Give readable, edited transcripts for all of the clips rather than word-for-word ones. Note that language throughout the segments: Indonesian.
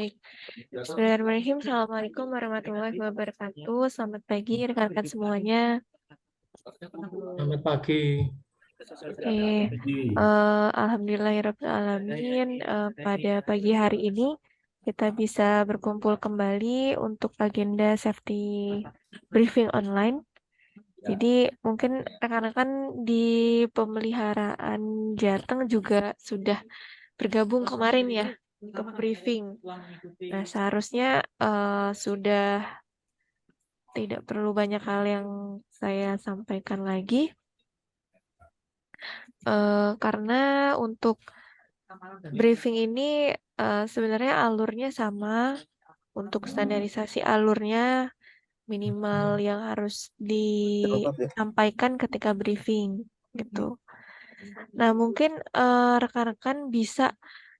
Baik. Bismillahirrahmanirrahim. Assalamualaikum warahmatullahi wabarakatuh. Selamat pagi rekan-rekan semuanya. Selamat pagi. Oke, Alhamdulillahirrahmanirrahim. Pada pagi hari ini kita bisa berkumpul kembali untuk agenda safety briefing online. Jadi mungkin rekan-rekan di pemeliharaan Jateng juga sudah bergabung kemarin ya untuk briefing. Nah, seharusnya sudah tidak perlu banyak hal yang saya sampaikan lagi. Karena untuk briefing ini sebenarnya alurnya sama. Untuk standarisasi alurnya minimal yang harus disampaikan ketika briefing gitu. Nah, mungkin rekan-rekan bisa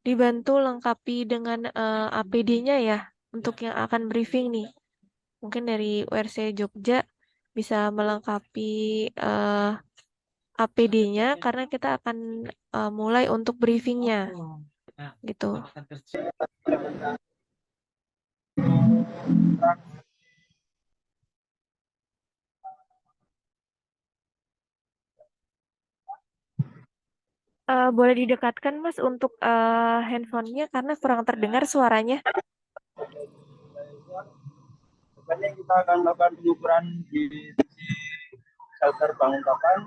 dibantu lengkapi dengan APD-nya ya untuk yang akan briefing nih. Mungkin dari URC Jogja bisa melengkapi APD-nya karena kita akan mulai untuk briefingnya gitu. Boleh didekatkan Mas untuk handphonenya karena kurang terdengar suaranya. Makanya kita akan melakukan pengukuran di sisi shelter bangun papan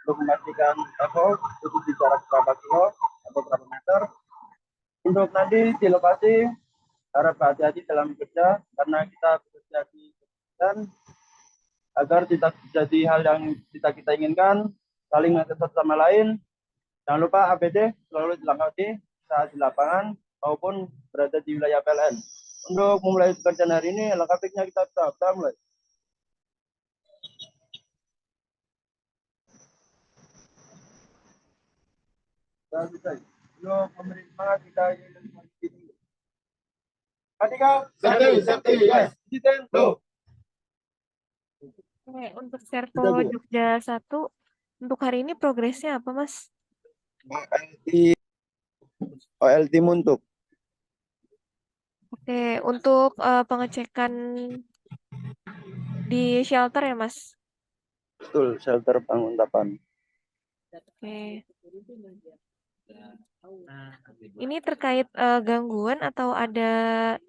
untuk memastikan level itu di jarak berapa kilo atau berapa meter. Untuk nanti di lokasi harap hati-hati dalam bekerja karena kita bekerja di dan agar tidak terjadi hal yang tidak kita inginkan, saling mengenal satu sama lain. Jangan lupa APD selalu dilengkapi saat di lapangan maupun berada di wilayah PLN. Untuk memulai pekerjaan hari ini, lengkapnya kita mulai. Untuk memberi semangat kita safety, yes. Oke, untuk Serpo Jogja 1 untuk hari ini progresnya apa Mas? OLT Muntuk. Oke, untuk pengecekan di shelter ya Mas? Betul, shelter bangun tapan. Oke. Ini terkait gangguan atau ada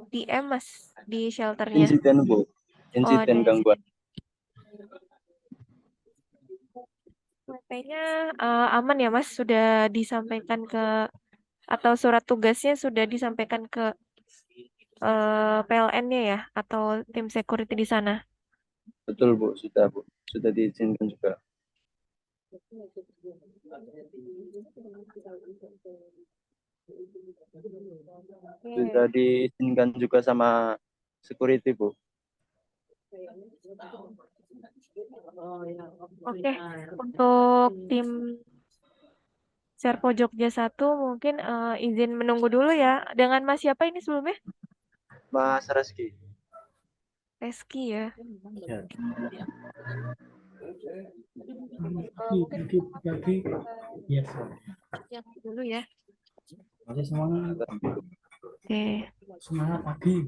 PM Mas di shelternya? Insiden Bu, insiden gangguan. Kayaknya aman ya Mas, sudah disampaikan ke atau surat tugasnya sudah disampaikan ke PLN-nya ya atau tim security di sana. Betul Bu, sudah diizinkan juga. Sudah diizinkan juga sama security Bu. Oke, untuk tim Serpo Jogja 1 mungkin izin menunggu dulu ya. Dengan Mas siapa ini sebelumnya? Mas Reski. Reski ya. Pagi. Yes. Yang dulu ya. Masih semangat. Oke. Semangat pagi.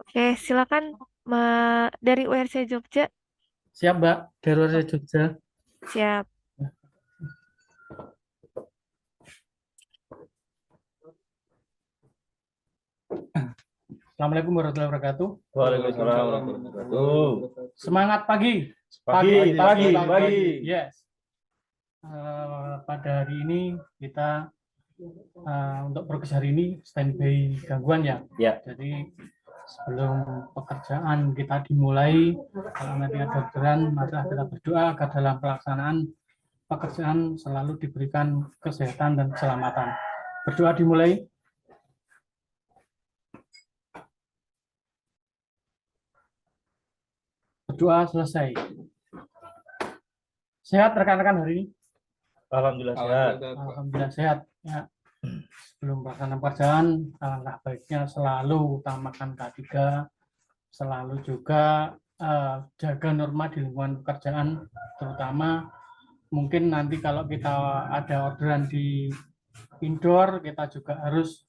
Oke, silakan dari URC Jogja. Siap, Mbak. Dari URC Jogja. Siap. Assalamualaikum warahmatullahi wabarakatuh. Waalaikumsalam warahmatullahi wabarakatuh. Semangat pagi. Pagi. Yes. Pada hari ini kita untuk progres hari ini standby gangguan ya. Ya. Jadi sebelum pekerjaan kita dimulai, kalau nanti ada orderan, maka kita berdoa agar dalam pelaksanaan pekerjaan selalu diberikan kesehatan dan keselamatan. Berdoa dimulai. Berdoa selesai. Sehat rekan-rekan hari ini? Alhamdulillah sehat. Alhamdulillah sehat. Ya. Sebelum pelaksanaan pekerjaan, alangkah baiknya selalu utamakan K3, selalu juga jaga norma di lingkungan pekerjaan, terutama mungkin nanti kalau kita ada orderan di indoor, kita juga harus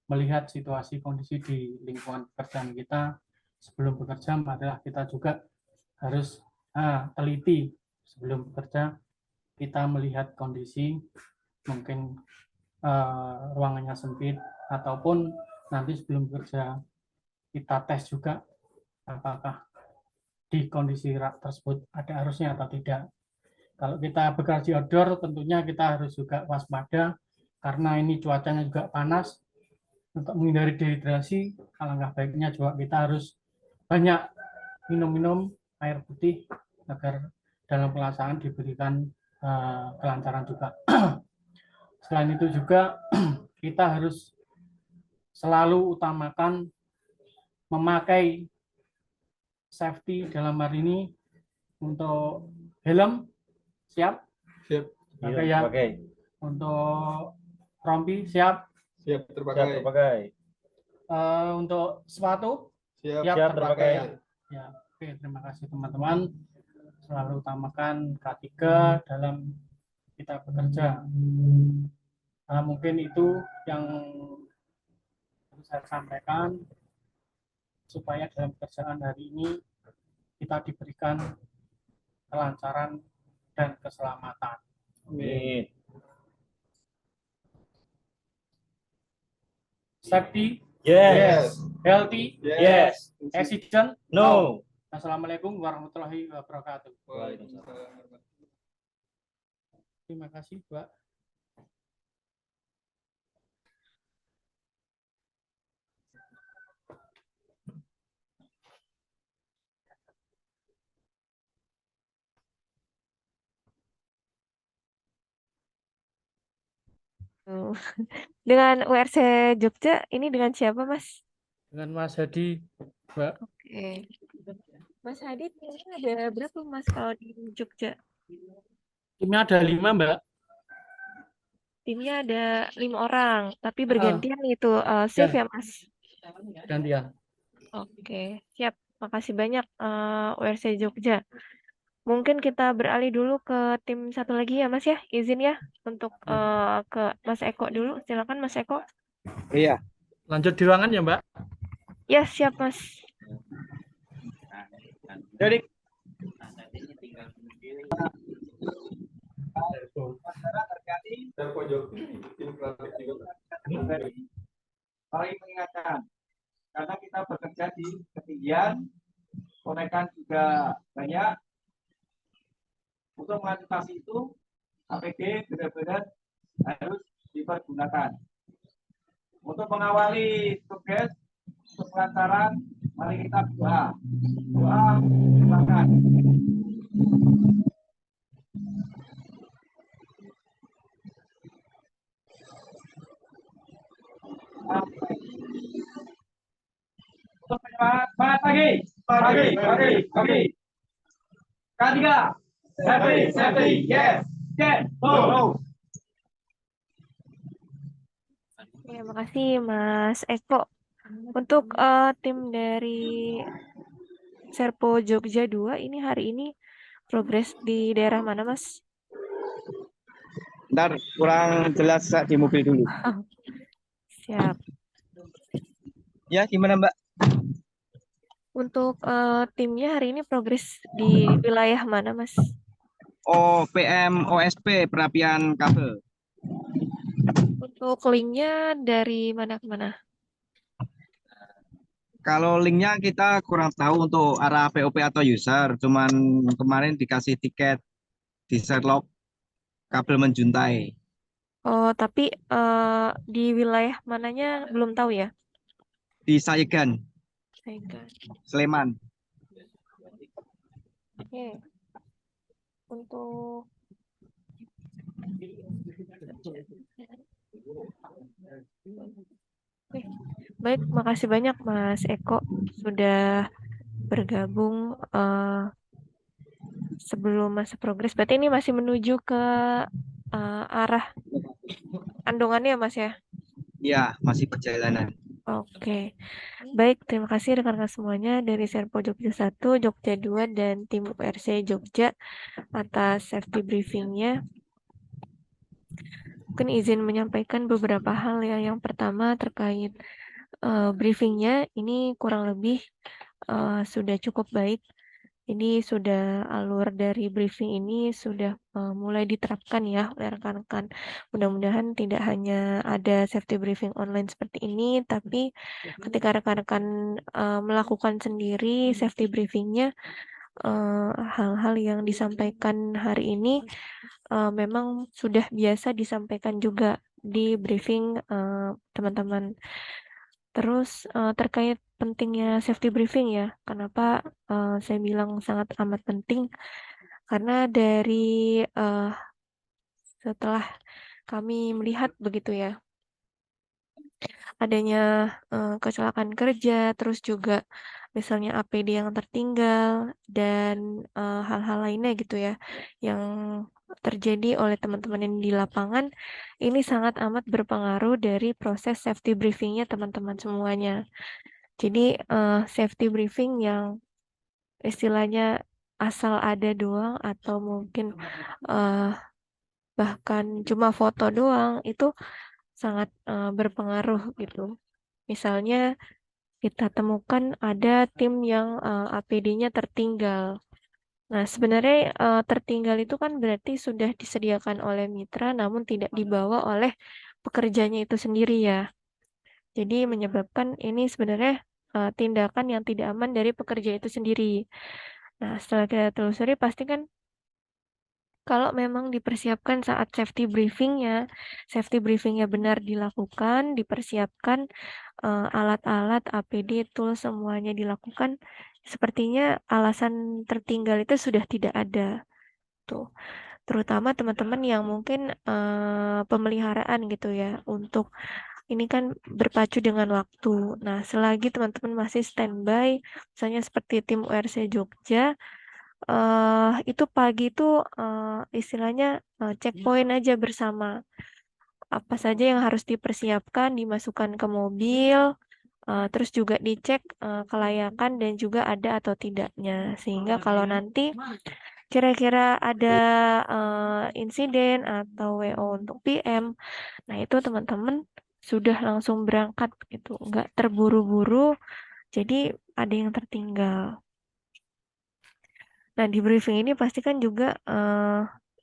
melihat situasi kondisi di lingkungan pekerjaan kita sebelum bekerja, adalah kita juga harus teliti sebelum bekerja. Kita melihat kondisi, mungkin ruangannya sempit, ataupun nanti sebelum bekerja kita tes juga apakah di kondisi tersebut ada arusnya atau tidak. Kalau kita bekerja di outdoor, tentunya kita harus juga waspada karena ini cuacanya juga panas. Untuk menghindari dehidrasi, alangkah baiknya juga kita harus banyak minum air putih agar dalam pelaksanaan diberikan kelancaran juga. Selain itu juga kita harus selalu utamakan memakai safety, dalam hari ini untuk helm siap, pakai ya. Untuk rompi siap, terpakai. untuk sepatu Siap terpakai. ya. Oke, terima kasih teman-teman. Selalu utamakan K3 dalam kita bekerja. Mungkin itu yang harus saya sampaikan, supaya dalam pekerjaan hari ini kita diberikan kelancaran dan keselamatan. Amin. Safety, Yes. healthy, Yes. accident, No. Assalamualaikum warahmatullahi wabarakatuh. Terima kasih, Pak. Tuh. Dengan URC Jogja, ini dengan siapa, Mas? Dengan Mas Hadi, Mbak. Oke. Mas Hadi, ini ada berapa, Mas, kalau di Jogja? Timnya ada 5, Mbak. Timnya ada 5 orang, tapi bergantian itu shift ya, Mas? Gantian. Oke, siap. Makasih banyak URC Jogja. Mungkin kita beralih dulu ke tim satu lagi ya, Mas ya. Izin ya untuk ke Mas Eko dulu. Silakan Mas Eko. Iya. Lanjut di ruangan ya, Mbak. Ya, siap, Mas. Jadi saling mengingatkan karena kita bekerja di ketinggian, konekan juga banyak. Untuk mengantisipasi itu, APD benar-benar harus dipergunakan. Untuk mengawali tugas untuk kelancaran, mari kita berdoa. Doa, silakan. Untuk penyemangat, semangat pagi. Ketiga, safety, yes, go. Terima kasih Mas Eko. Untuk tim dari Serpo Jogja 2 ini hari ini progres di daerah mana, Mas? Ntar kurang jelas di mobil dulu. Siap. Ya, gimana Mbak? Untuk timnya hari ini progres di wilayah mana, Mas? OPM OSP perapian kabel. Untuk linknya dari mana ke mana? Kalau linknya kita kurang tahu untuk arah POP atau user. Cuman kemarin dikasih tiket di Sherlock kabel menjuntai. Oh, tapi di wilayah mananya belum tahu ya? Di Sayegan, Baik. Sleman. Oke. Untuk Oke. Baik, makasih banyak Mas Eko sudah bergabung sebelum masa progres. Berarti ini masih menuju ke arah kandungannya, Mas ya? Ya, masih perjalanan. Oke. Baik, terima kasih rekan-rekan semuanya dari Serpo Jogja 1, Jogja 2, dan tim URC Jogja atas safety briefingnya. mungkin izin menyampaikan beberapa hal ya. Yang pertama terkait briefingnya, ini kurang lebih sudah cukup baik. Jadi sudah alur dari briefing ini sudah mulai diterapkan ya oleh rekan-rekan. Mudah-mudahan tidak hanya ada safety briefing online seperti ini, tapi ketika rekan-rekan melakukan sendiri safety briefingnya, hal-hal yang disampaikan hari ini memang sudah biasa disampaikan juga di briefing teman-teman. Terus terkait pentingnya safety briefing ya, kenapa saya bilang sangat amat penting? Karena dari setelah kami melihat begitu ya, adanya kecelakaan kerja, terus juga misalnya APD yang tertinggal dan hal-hal lainnya gitu ya, yang terjadi oleh teman-teman yang di lapangan, ini sangat amat berpengaruh dari proses safety briefingnya teman-teman semuanya. Jadi safety briefing yang istilahnya asal ada doang atau mungkin eh, bahkan cuma foto doang itu sangat berpengaruh gitu. Misalnya kita temukan ada tim yang APD-nya tertinggal. Nah, sebenarnya tertinggal itu kan berarti sudah disediakan oleh mitra namun tidak dibawa oleh pekerjanya itu sendiri ya. Jadi menyebabkan ini sebenarnya tindakan yang tidak aman dari pekerja itu sendiri. Nah, setelah kita telusuri pasti kan kalau memang dipersiapkan saat safety briefingnya benar dilakukan, dipersiapkan alat-alat, APD, tools semuanya dilakukan, sepertinya alasan tertinggal itu sudah tidak ada. Tuh, terutama teman-teman yang mungkin pemeliharaan gitu ya, untuk ini kan berpacu dengan waktu. Nah, selagi teman-teman masih standby, misalnya seperti tim URC Jogja, itu pagi itu istilahnya checkpoint aja bersama. Apa saja yang harus dipersiapkan, dimasukkan ke mobil, terus juga dicek kelayakan dan juga ada atau tidaknya. Sehingga kalau nanti kira-kira ada insiden atau WO untuk PM, nah itu teman-teman sudah langsung berangkat gitu, nggak terburu-buru, jadi ada yang tertinggal. Nah, di briefing ini pasti kan juga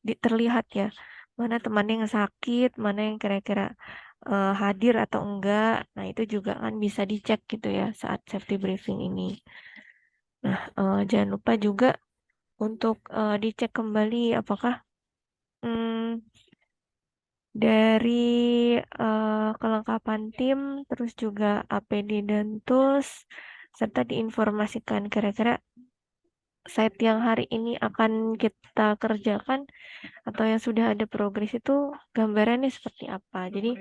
terlihat ya, mana teman yang sakit, mana yang kira-kira hadir atau enggak. Nah, itu juga kan bisa dicek gitu ya saat safety briefing ini. Nah, jangan lupa juga untuk dicek kembali apakah hmm, dari kelengkapan tim, terus juga APD dan tools, serta diinformasikan kira-kira site yang hari ini akan kita kerjakan atau yang sudah ada progres itu gambarannya seperti apa. Jadi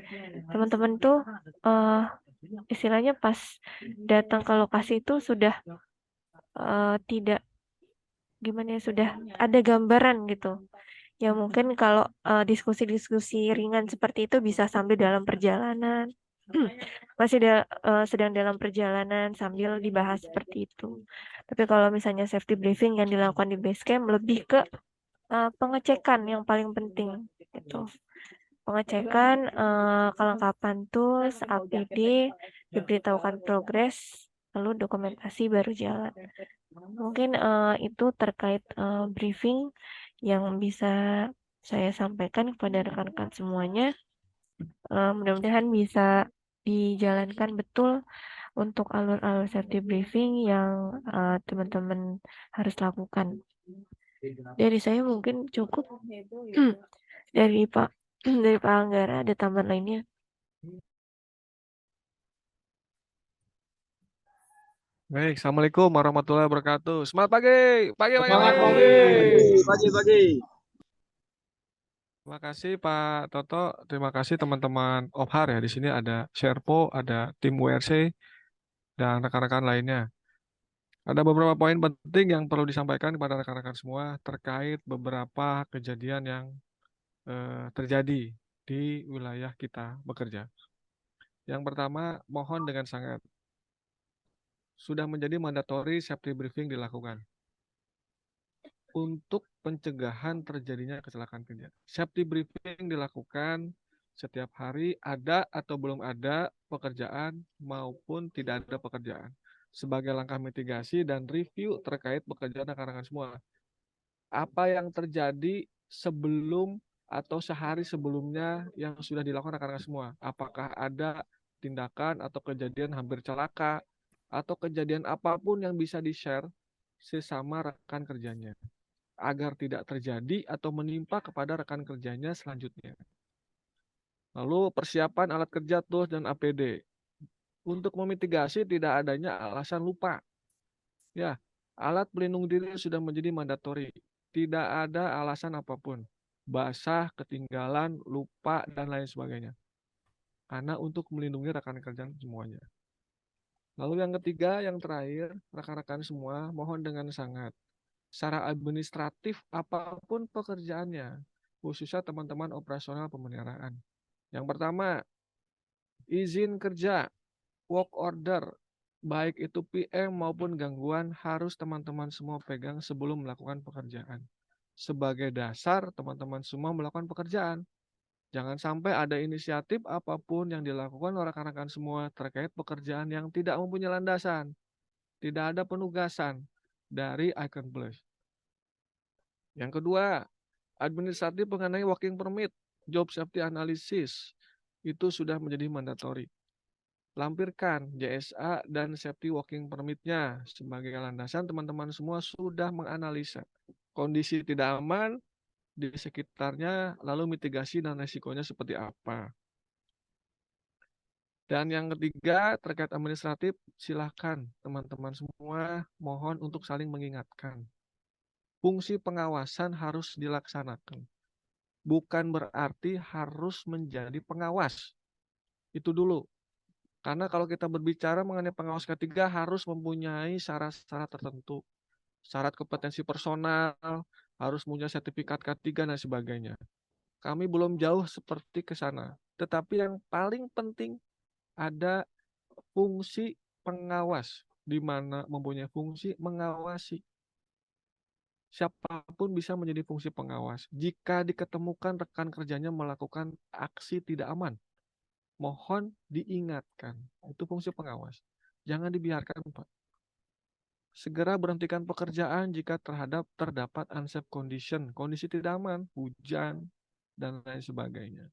teman-teman tuh istilahnya pas datang ke lokasi itu sudah tidak gimana ya, sudah ada gambaran gitu. Ya mungkin kalau diskusi-diskusi ringan seperti itu bisa sambil dalam perjalanan. Masih sedang dalam perjalanan sambil dibahas seperti itu. Tapi kalau misalnya safety briefing yang dilakukan di base camp lebih ke pengecekan yang paling penting gitu. Pengecekan kelengkapan tools, APD, diberitahukan progres, lalu dokumentasi baru jalan. Mungkin itu terkait briefing yang bisa saya sampaikan kepada rekan-rekan semuanya. Mudah-mudahan bisa dijalankan betul untuk alur-alur safety briefing yang teman-teman harus lakukan. Dari saya mungkin cukup. Dari Pak dari Pak Anggara ada tambahan lainnya? Baik, Assalamualaikum warahmatullahi wabarakatuh. Semangat pagi, pagi, pagi, Semangat pagi. pagi. Pagi-pagi. Terima kasih Pak Toto, terima kasih teman-teman Obhar ya. Di sini ada Sherpo, ada tim WRC, dan rekan-rekan lainnya. Ada beberapa poin penting yang perlu disampaikan kepada rekan-rekan semua terkait beberapa kejadian yang terjadi di wilayah kita bekerja. Yang pertama, mohon dengan sangat sudah menjadi mandatori safety briefing dilakukan untuk pencegahan terjadinya kecelakaan kerja. Safety briefing dilakukan setiap hari ada atau belum ada pekerjaan maupun tidak ada pekerjaan. Sebagai langkah mitigasi dan review terkait pekerjaan rekan-rekan semua. Apa yang terjadi sebelum atau sehari sebelumnya yang sudah dilakukan rekan-rekan semua? Apakah ada tindakan atau kejadian hampir celaka atau kejadian apapun yang bisa di-share sesama rekan kerjanya agar tidak terjadi atau menimpa kepada rekan kerjanya selanjutnya. Lalu persiapan alat kerja, tools, dan APD. Untuk memitigasi tidak adanya alasan lupa. Ya, alat pelindung diri sudah menjadi mandatori. Tidak ada alasan apapun. Basah, ketinggalan, lupa, dan lain sebagainya. Karena untuk melindungi rekan kerja semuanya. Lalu yang ketiga, yang terakhir, rekan-rekan semua mohon dengan sangat. Secara administratif apapun pekerjaannya, khususnya teman-teman operasional pemeliharaan. Yang pertama, izin kerja, work order, baik itu PM maupun gangguan harus teman-teman semua pegang sebelum melakukan pekerjaan. Sebagai dasar teman-teman semua melakukan pekerjaan. Jangan sampai ada inisiatif apapun yang dilakukan oleh rekan-rekan semua terkait pekerjaan yang tidak mempunyai landasan. Tidak ada penugasan dari Icon Plus. Yang kedua, administratif mengenai working permit, job safety analysis, itu sudah menjadi mandatori. Lampirkan JSA dan safety working permit-nya sebagai landasan teman-teman semua sudah menganalisa kondisi tidak aman di sekitarnya, lalu mitigasi dan resikonya seperti apa. Dan yang ketiga, terkait administratif, silakan teman-teman semua mohon untuk saling mengingatkan. Fungsi pengawasan harus dilaksanakan. Bukan berarti harus menjadi pengawas. Itu dulu. Karena kalau kita berbicara mengenai pengawas ketiga harus mempunyai syarat-syarat tertentu. Syarat kompetensi personal, harus punya sertifikat K3 dan sebagainya. Kami belum jauh seperti ke sana. Tetapi yang paling penting ada fungsi pengawas, di mana mempunyai fungsi mengawasi. Siapapun bisa menjadi fungsi pengawas. Jika diketemukan rekan kerjanya melakukan aksi tidak aman, mohon diingatkan. Itu fungsi pengawas. Jangan dibiarkan, Pak. Segera berhentikan pekerjaan jika terdapat unsafe condition, kondisi tidak aman, hujan, dan lain sebagainya.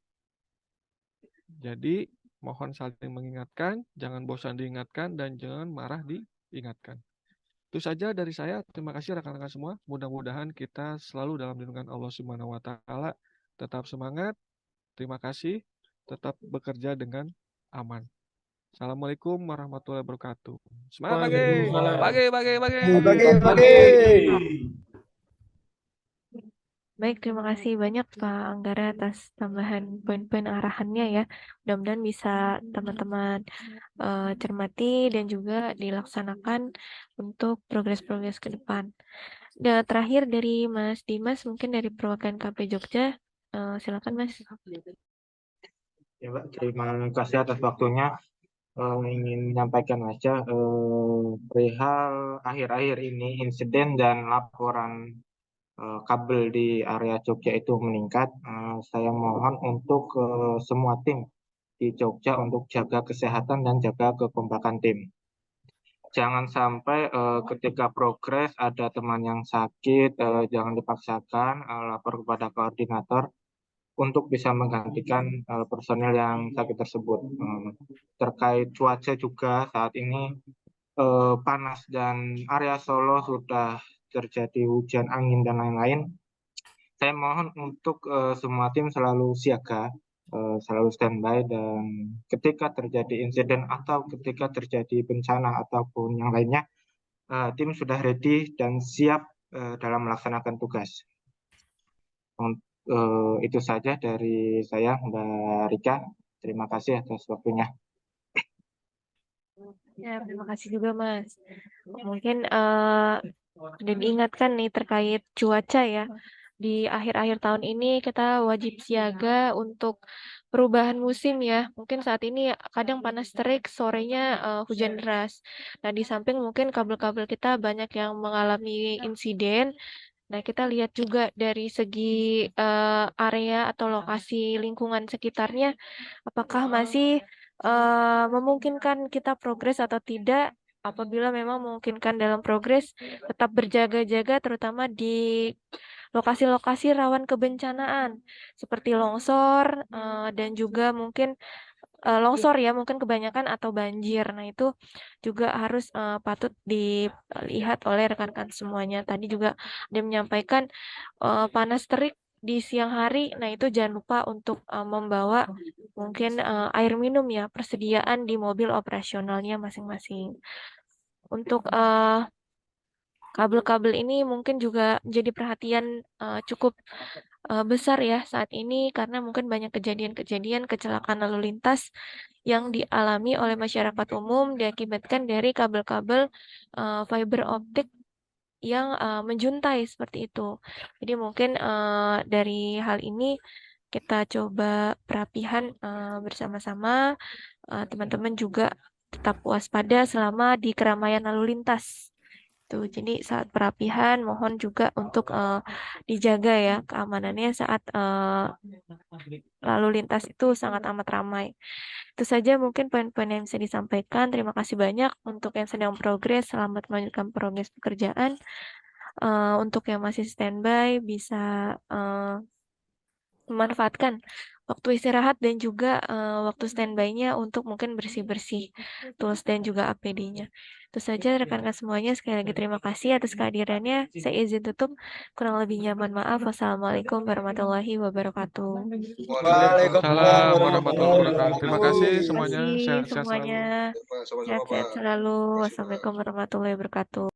Jadi, mohon saling mengingatkan, jangan bosan diingatkan, dan jangan marah diingatkan. Itu saja dari saya. Terima kasih rekan-rekan semua. Mudah-mudahan kita selalu dalam lindungan Allah Subhanahu wa Ta'ala. Tetap semangat. Terima kasih. Tetap bekerja dengan aman. Assalamualaikum warahmatullahi wabarakatuh. Semangat pagi. Pagi. Baik, terima kasih banyak Pak Anggara atas tambahan poin-poin arahannya ya. Mudah-mudahan bisa teman-teman cermati dan juga dilaksanakan untuk progres-progres ke depan. Dan terakhir dari Mas Dimas, mungkin dari perwakilan KP Jogja, silakan Mas. Ya, Mbak, terima kasih atas waktunya. Ingin menyampaikan aja perihal akhir-akhir ini insiden dan laporan kabel di area Jogja itu meningkat. Saya mohon untuk semua tim di Jogja untuk jaga kesehatan dan jaga kekompakan tim. Jangan sampai ketika progres ada teman yang sakit, jangan dipaksakan lapor kepada koordinator untuk bisa menggantikan personel yang sakit tersebut. Terkait cuaca juga saat ini panas dan area Solo sudah terjadi hujan, angin, dan lain-lain. Saya mohon untuk semua tim selalu siaga, selalu standby, dan ketika terjadi insiden atau ketika terjadi bencana ataupun yang lainnya, tim sudah ready dan siap dalam melaksanakan tugas. Itu saja dari saya, Mbak Rika. Terima kasih atas waktunya. Ya, terima kasih juga Mas. Mungkin dan diingatkan nih terkait cuaca ya. Di akhir-akhir tahun ini kita wajib siaga untuk perubahan musim ya. Mungkin saat ini kadang panas terik, sorenya hujan deras. Nah, di samping mungkin kabel-kabel kita banyak yang mengalami insiden Nah, kita lihat juga dari segi area atau lokasi lingkungan sekitarnya, apakah masih memungkinkan kita progres atau tidak. Apabila memang memungkinkan dalam progres, tetap berjaga-jaga, terutama di lokasi-lokasi rawan kebencanaan, seperti longsor dan juga mungkin longsor ya, mungkin kebanyakan atau banjir. Nah, itu juga harus patut dilihat oleh rekan-rekan semuanya. Tadi juga dia menyampaikan panas terik di siang hari. Nah, itu jangan lupa untuk membawa mungkin air minum ya, persediaan di mobil operasionalnya masing-masing. Untuk kabel-kabel ini mungkin juga menjadi perhatian cukup besar ya saat ini karena mungkin banyak kejadian-kejadian kecelakaan lalu lintas yang dialami oleh masyarakat umum diakibatkan dari kabel-kabel fiber optik yang menjuntai seperti itu. Jadi mungkin dari hal ini kita coba perapihan bersama-sama. Teman-teman juga tetap waspada selama di keramaian lalu lintas. Tuh, jadi saat perapihan mohon juga untuk dijaga ya keamanannya saat lalu lintas itu sangat amat ramai. Itu saja mungkin poin-poin yang bisa disampaikan. Terima kasih banyak untuk yang sedang progres. Selamat melanjutkan progres pekerjaan. Untuk yang masih standby bisa memanfaatkan waktu istirahat dan juga waktu standby-nya untuk mungkin bersih-bersih tools dan juga APD-nya. Itu saja rekan-rekan semuanya. Sekali lagi terima kasih atas kehadirannya. Saya izin tutup. Kurang lebihnya mohon maaf. Wassalamualaikum warahmatullahi wabarakatuh. Waalaikumsalam warahmatullahi wabarakatuh. Terima kasih Terima semuanya. kasih Sehat-sehat selalu. semuanya. Sama-sama, Sehat-sehat Pak. selalu. Terima kasih, Pak. Wassalamualaikum warahmatullahi wabarakatuh.